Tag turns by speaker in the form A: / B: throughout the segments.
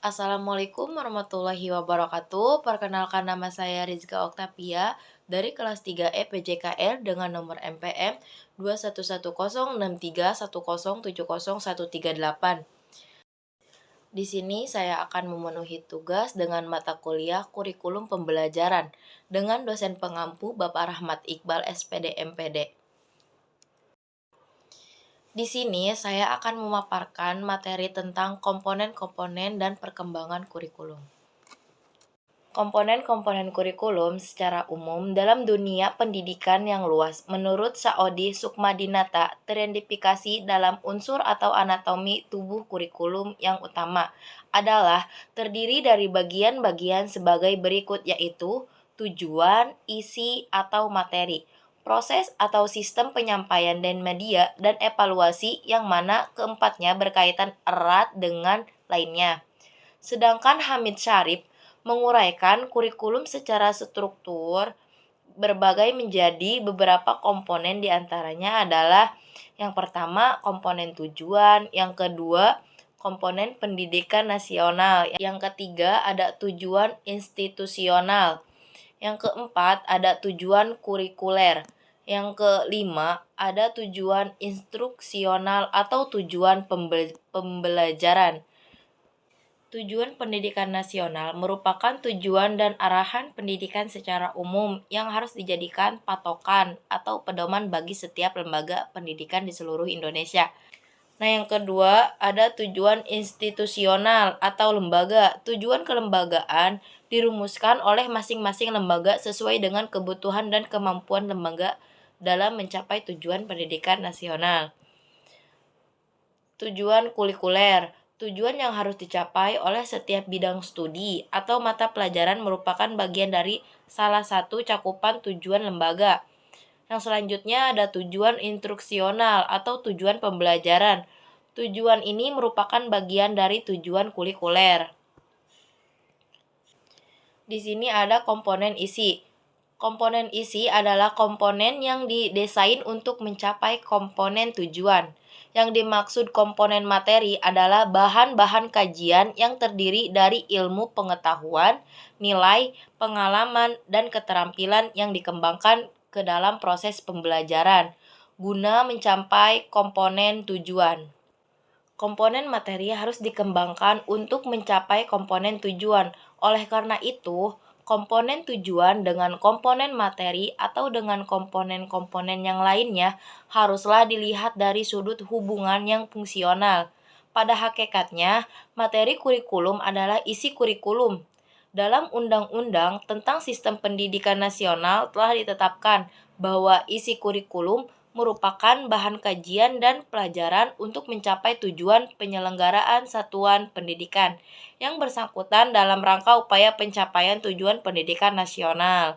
A: Assalamualaikum warahmatullahi wabarakatuh. Perkenalkan nama saya Rizka Oktavia dari kelas 3 E PJKR dengan nomor MPM 2110631070138. Di sini saya akan memenuhi tugas dengan mata kuliah kurikulum pembelajaran dengan dosen pengampu Bapak Rahmat Iqbal SPD MPD. Di sini saya akan memaparkan materi tentang komponen-komponen dan perkembangan kurikulum. Komponen-komponen kurikulum secara umum dalam dunia pendidikan yang luas menurut Saodi Sukmadinata teridentifikasi dalam unsur atau anatomi tubuh kurikulum yang utama adalah terdiri dari bagian-bagian sebagai berikut yaitu tujuan, isi, atau materi, proses atau sistem penyampaian dan media, dan evaluasi yang mana keempatnya berkaitan erat dengan lainnya. Sedangkan Hamid Syarif menguraikan kurikulum secara struktur berbagai menjadi beberapa komponen diantaranya adalah yang pertama komponen tujuan, yang kedua komponen pendidikan nasional, yang ketiga ada tujuan institusional, yang keempat ada tujuan kurikuler, yang kelima ada tujuan instruksional atau tujuan pembelajaran. Tujuan pendidikan nasional merupakan tujuan dan arahan pendidikan secara umum yang harus dijadikan patokan atau pedoman bagi setiap lembaga pendidikan di seluruh Indonesia. Nah, yang kedua ada tujuan institusional atau lembaga. Tujuan kelembagaan dirumuskan oleh masing-masing lembaga sesuai dengan kebutuhan dan kemampuan lembaga dalam mencapai tujuan pendidikan nasional. Tujuan kulikuler. Tujuan yang harus dicapai oleh setiap bidang studi atau mata pelajaran merupakan bagian dari salah satu cakupan tujuan lembaga. Yang selanjutnya ada tujuan instruksional atau tujuan pembelajaran. Tujuan ini merupakan bagian dari tujuan kulikuler. Di sini ada komponen isi. Komponen isi adalah komponen yang didesain untuk mencapai komponen tujuan. Yang dimaksud komponen materi adalah bahan-bahan kajian yang terdiri dari ilmu pengetahuan, nilai, pengalaman, dan keterampilan yang dikembangkan ke dalam proses pembelajaran guna mencapai komponen tujuan. Komponen materi harus dikembangkan untuk mencapai komponen tujuan. Oleh karena itu, komponen tujuan dengan komponen materi atau dengan komponen-komponen yang lainnya haruslah dilihat dari sudut hubungan yang fungsional. Pada hakikatnya, materi kurikulum adalah isi kurikulum. Dalam Undang-Undang tentang Sistem Pendidikan Nasional telah ditetapkan bahwa isi kurikulum merupakan bahan kajian dan pelajaran untuk mencapai tujuan penyelenggaraan satuan pendidikan yang bersangkutan dalam rangka upaya pencapaian tujuan pendidikan nasional.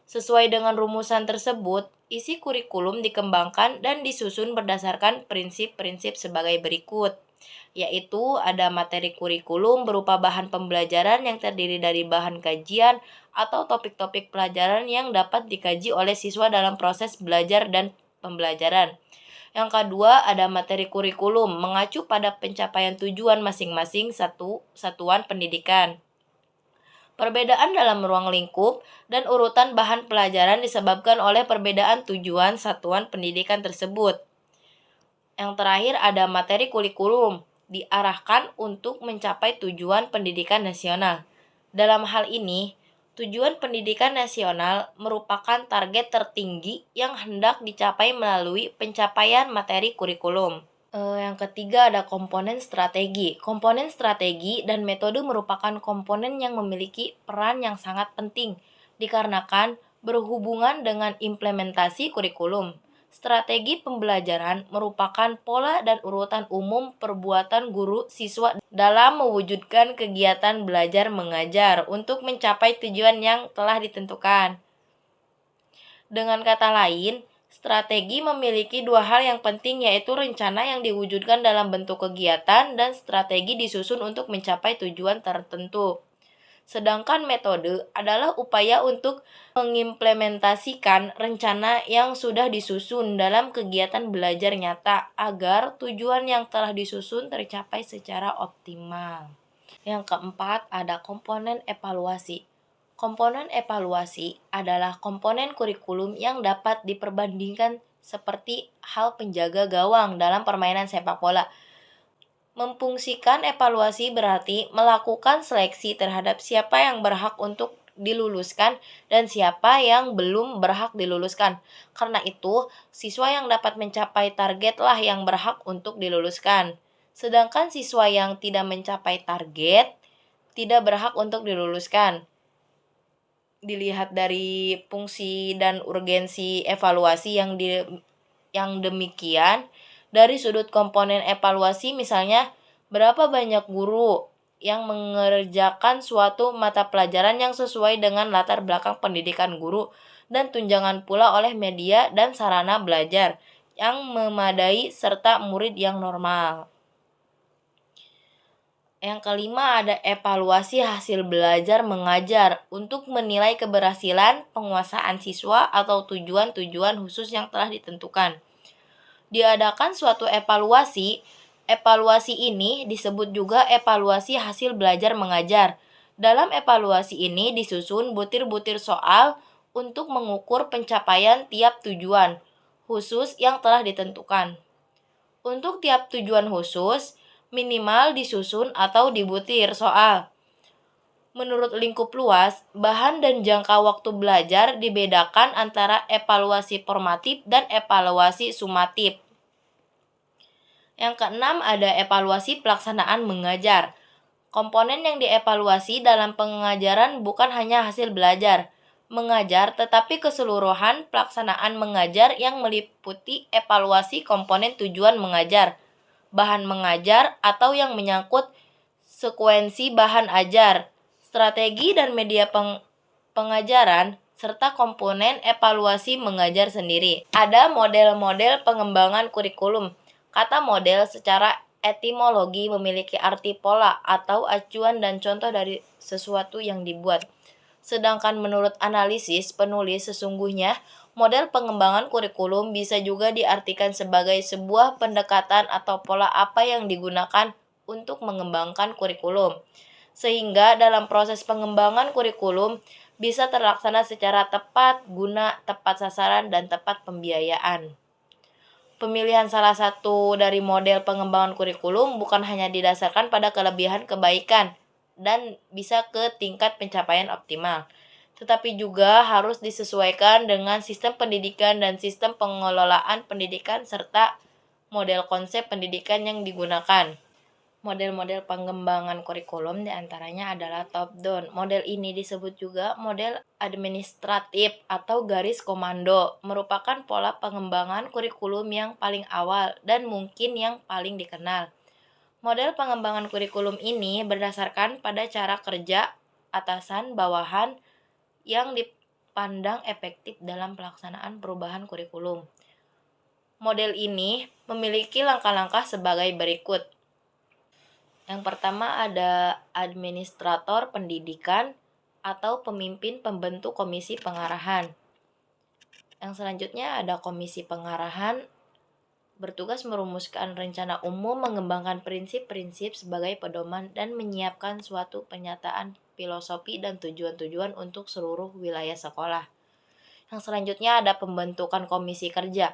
A: Sesuai dengan rumusan tersebut, isi kurikulum dikembangkan dan disusun berdasarkan prinsip-prinsip sebagai berikut, yaitu ada materi kurikulum berupa bahan pembelajaran yang terdiri dari bahan kajian atau topik-topik pelajaran yang dapat dikaji oleh siswa dalam proses belajar dan pembelajaran. Yang kedua, ada materi kurikulum mengacu pada pencapaian tujuan masing-masing satuan pendidikan. Perbedaan dalam ruang lingkup dan urutan bahan pelajaran disebabkan oleh perbedaan tujuan satuan pendidikan tersebut. Yang terakhir ada materi kurikulum diarahkan untuk mencapai tujuan pendidikan nasional. Dalam hal ini, tujuan pendidikan nasional merupakan target tertinggi yang hendak dicapai melalui pencapaian materi kurikulum. Yang ketiga ada komponen strategi. Komponen strategi dan metode merupakan komponen yang memiliki peran yang sangat penting dikarenakan berhubungan dengan implementasi kurikulum. Strategi pembelajaran merupakan pola dan urutan umum perbuatan guru siswa dalam mewujudkan kegiatan belajar mengajar untuk mencapai tujuan yang telah ditentukan. Dengan kata lain, strategi memiliki dua hal yang penting yaitu rencana yang diwujudkan dalam bentuk kegiatan dan strategi disusun untuk mencapai tujuan tertentu. Sedangkan metode adalah upaya untuk mengimplementasikan rencana yang sudah disusun dalam kegiatan belajar nyata agar tujuan yang telah disusun tercapai secara optimal. Yang keempat, ada komponen evaluasi. Komponen evaluasi adalah komponen kurikulum yang dapat diperbandingkan seperti hal penjaga gawang dalam permainan sepak bola. Memfungsikan evaluasi berarti melakukan seleksi terhadap siapa yang berhak untuk diluluskan dan siapa yang belum berhak diluluskan. Karena itu, siswa yang dapat mencapai targetlah yang berhak untuk diluluskan. Sedangkan siswa yang tidak mencapai target tidak berhak untuk diluluskan. Dilihat dari fungsi dan urgensi evaluasi yang demikian, dari sudut komponen evaluasi misalnya berapa banyak guru yang mengerjakan suatu mata pelajaran yang sesuai dengan latar belakang pendidikan guru dan tunjangan pula oleh media dan sarana belajar yang memadai serta murid yang normal. Yang kelima ada evaluasi hasil belajar mengajar untuk menilai keberhasilan penguasaan siswa atau tujuan-tujuan khusus yang telah ditentukan. Diadakan suatu evaluasi, evaluasi ini disebut juga evaluasi hasil belajar mengajar. Dalam evaluasi ini disusun butir-butir soal untuk mengukur pencapaian tiap tujuan khusus yang telah ditentukan. Untuk tiap tujuan khusus, minimal disusun atau dibutir soal. Menurut lingkup luas, bahan dan jangka waktu belajar dibedakan antara evaluasi formatif dan evaluasi sumatif. Yang keenam ada evaluasi pelaksanaan mengajar. Komponen yang dievaluasi dalam pengajaran bukan hanya hasil belajar mengajar, tetapi keseluruhan pelaksanaan mengajar yang meliputi evaluasi komponen tujuan mengajar, bahan mengajar atau yang menyangkut sekuensi bahan ajar, strategi dan media pengajaran, serta komponen evaluasi mengajar sendiri. Ada model-model pengembangan kurikulum. Kata model secara etimologi memiliki arti pola atau acuan dan contoh dari sesuatu yang dibuat. Sedangkan menurut analisis penulis sesungguhnya, model pengembangan kurikulum bisa juga diartikan sebagai sebuah pendekatan atau pola apa yang digunakan untuk mengembangkan kurikulum. Sehingga dalam proses pengembangan kurikulum bisa terlaksana secara tepat guna, tepat sasaran, dan tepat pembiayaan. Pemilihan salah satu dari model pengembangan kurikulum bukan hanya didasarkan pada kelebihan kebaikan dan bisa ke tingkat pencapaian optimal, tetapi juga harus disesuaikan dengan sistem pendidikan dan sistem pengelolaan pendidikan serta model konsep pendidikan yang digunakan. Model-model pengembangan kurikulum diantaranya adalah top-down. Model ini disebut juga model administratif atau garis komando, merupakan pola pengembangan kurikulum yang paling awal dan mungkin yang paling dikenal. Model pengembangan kurikulum ini berdasarkan pada cara kerja atasan bawahan yang dipandang efektif dalam pelaksanaan perubahan kurikulum. Model ini memiliki langkah-langkah sebagai berikut. Yang pertama ada administrator pendidikan atau pemimpin pembentuk komisi pengarahan. Yang selanjutnya ada komisi pengarahan, bertugas merumuskan rencana umum, mengembangkan prinsip-prinsip sebagai pedoman, dan menyiapkan suatu pernyataan filosofi dan tujuan-tujuan untuk seluruh wilayah sekolah. Yang selanjutnya ada pembentukan komisi kerja,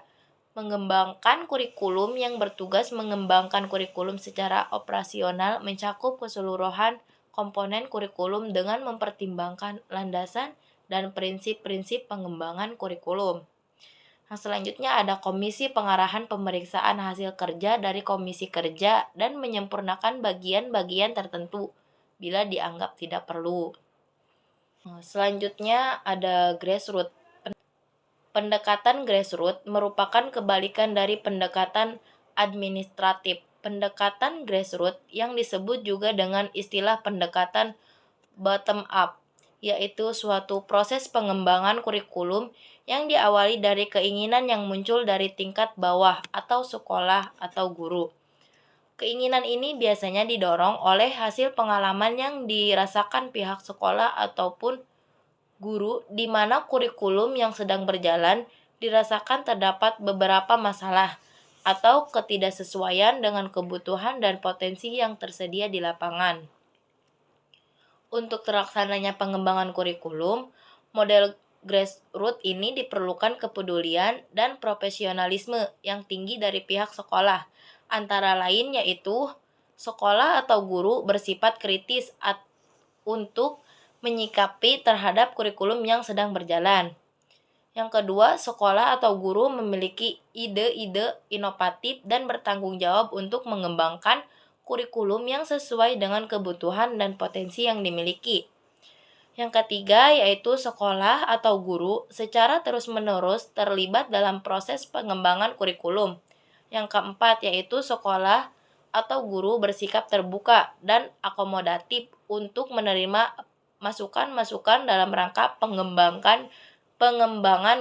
A: mengembangkan kurikulum yang bertugas mengembangkan kurikulum secara operasional mencakup keseluruhan komponen kurikulum dengan mempertimbangkan landasan dan prinsip-prinsip pengembangan kurikulum. Yang selanjutnya ada komisi pengarahan pemeriksaan hasil kerja dari komisi kerja dan menyempurnakan bagian-bagian tertentu bila dianggap tidak perlu. Selanjutnya ada grassroots. Pendekatan grassroots merupakan kebalikan dari pendekatan administratif. Pendekatan grassroots yang disebut juga dengan istilah pendekatan bottom up, yaitu suatu proses pengembangan kurikulum yang diawali dari keinginan yang muncul dari tingkat bawah atau sekolah atau guru. Keinginan ini biasanya didorong oleh hasil pengalaman yang dirasakan pihak sekolah ataupun guru di mana kurikulum yang sedang berjalan dirasakan terdapat beberapa masalah atau ketidaksesuaian dengan kebutuhan dan potensi yang tersedia di lapangan. Untuk terlaksananya pengembangan kurikulum, model grassroots ini diperlukan kepedulian dan profesionalisme yang tinggi dari pihak sekolah. Antara lain yaitu sekolah atau guru bersifat kritis untuk menyikapi terhadap kurikulum yang sedang berjalan. Yang kedua, sekolah atau guru memiliki ide-ide inovatif dan bertanggung jawab untuk mengembangkan kurikulum yang sesuai dengan kebutuhan dan potensi yang dimiliki. Yang ketiga, yaitu sekolah atau guru secara terus-menerus terlibat dalam proses pengembangan kurikulum. Yang keempat, yaitu sekolah atau guru bersikap terbuka dan akomodatif untuk menerima masukan-masukan dalam rangka pengembangan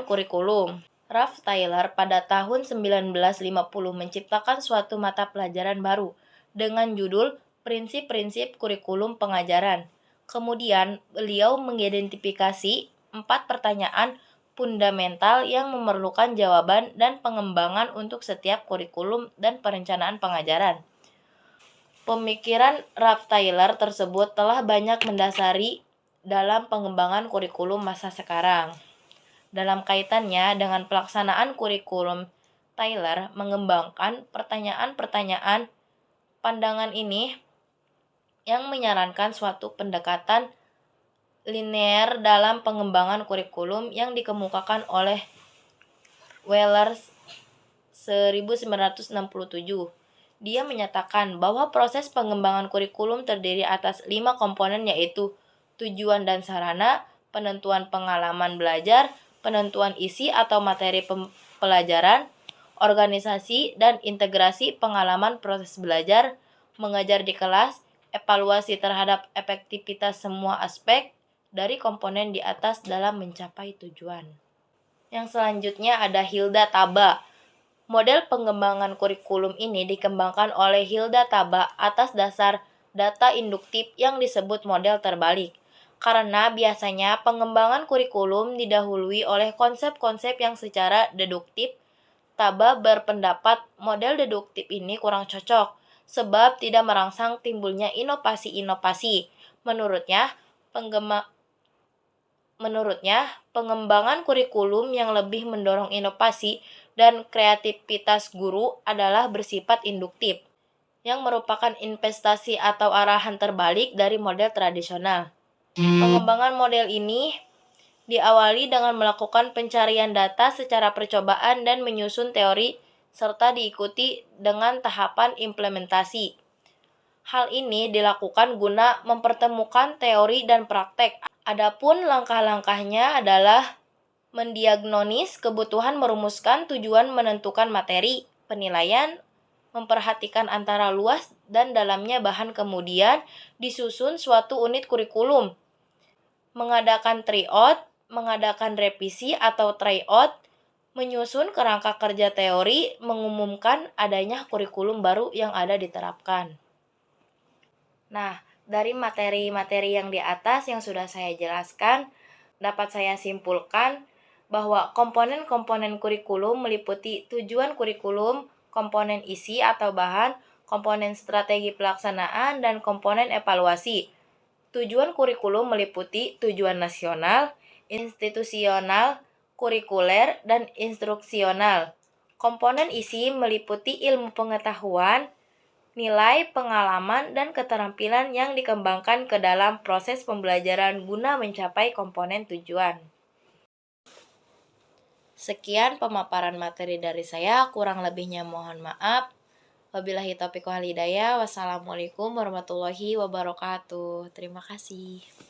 A: kurikulum. Ralph Tyler pada tahun 1950 menciptakan suatu mata pelajaran baru dengan judul Prinsip-prinsip Kurikulum Pengajaran. Kemudian, beliau mengidentifikasi 4 pertanyaan fundamental yang memerlukan jawaban dan pengembangan untuk setiap kurikulum dan perencanaan pengajaran. Pemikiran Ralph Tyler tersebut telah banyak mendasari dalam pengembangan kurikulum masa sekarang. Dalam kaitannya dengan pelaksanaan kurikulum, Tyler mengembangkan pertanyaan-pertanyaan pandangan ini yang menyarankan suatu pendekatan linear dalam pengembangan kurikulum yang dikemukakan oleh Wellers 1967. Dia menyatakan bahwa proses pengembangan kurikulum terdiri atas 5 komponen yaitu tujuan dan sarana, penentuan pengalaman belajar, penentuan isi atau materi pelajaran, organisasi dan integrasi pengalaman proses belajar, mengajar di kelas, evaluasi terhadap efektivitas semua aspek dari komponen di atas dalam mencapai tujuan. Yang selanjutnya ada Hilda Taba. Model pengembangan kurikulum ini dikembangkan oleh Hilda Taba atas dasar data induktif yang disebut model terbalik. Karena biasanya pengembangan kurikulum didahului oleh konsep-konsep yang secara deduktif, Taba berpendapat model deduktif ini kurang cocok, sebab tidak merangsang timbulnya inovasi-inovasi. Menurutnya, pengembangan kurikulum yang lebih mendorong inovasi dan kreativitas guru adalah bersifat induktif, yang merupakan investasi atau arahan terbalik dari model tradisional. Pengembangan model ini diawali dengan melakukan pencarian data secara percobaan dan menyusun teori serta diikuti dengan tahapan implementasi. Hal ini dilakukan guna mempertemukan teori dan praktek. Adapun langkah-langkahnya adalah mendiagnosis kebutuhan, merumuskan tujuan, menentukan materi, penilaian, memperhatikan antara luas dan dalamnya bahan, kemudian disusun suatu unit kurikulum, mengadakan tryout, mengadakan revisi atau tryout, menyusun kerangka kerja teori, mengumumkan adanya kurikulum baru yang ada diterapkan. Nah, dari materi-materi yang di atas yang sudah saya jelaskan, dapat saya simpulkan bahwa komponen-komponen kurikulum meliputi tujuan kurikulum, komponen isi atau bahan, komponen strategi pelaksanaan, dan komponen evaluasi. Tujuan kurikulum meliputi tujuan nasional, institusional, kurikuler, dan instruksional. Komponen isi meliputi ilmu pengetahuan, nilai, pengalaman, dan keterampilan yang dikembangkan ke dalam proses pembelajaran guna mencapai komponen tujuan. Sekian pemaparan materi dari saya, kurang lebihnya mohon maaf. Wabillahi taufiq wal hidayah. Wassalamualaikum warahmatullahi wabarakatuh. Terima kasih.